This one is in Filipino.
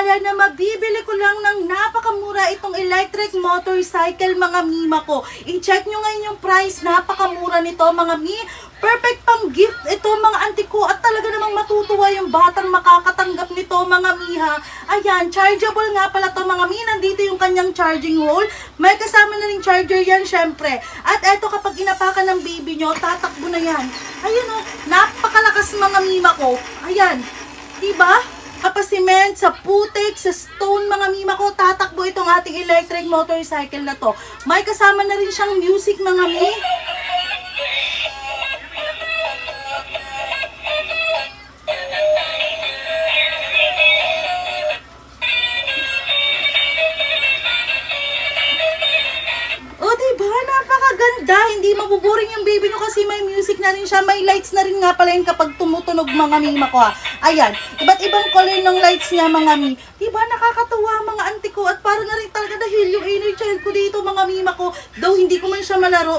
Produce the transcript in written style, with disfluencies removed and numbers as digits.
akala na mabibili ko lang ng napakamura itong electric motorcycle mga mima ko. I-check nyo ngayon yung price, napakamura nito mga mi. Perfect pang gift ito mga auntie ko at talaga namang matutuwa yung batang makakatanggap nito mga miha. Ayan, chargeable nga pala to mga mi. Nandito yung kanyang charging hole. May kasama na rin charger yan syempre. At eto kapag inapakan ng baby nyo, tatakbo na yan. Ayun o, napakalakas mga mima ko. Ayan, diba? Kapasiment, sa putik, sa stone mga mima ko, tatakbo itong ating electric motorcycle na to. May kasama na rin siyang music mga mi. O diba, napakaganda. Hindi mabuboring yung baby nyo kasi may music na rin siya. May lights na rin nga pala yun kapag tumutunog mga mima ko ha. Ayan, iba't ibang color ng lights niya mga mi. Diba, nakakatuwa mga auntie ko at para na rin talaga dahil yung inner child ko dito mga mima ko. Though hindi ko man siya malaro,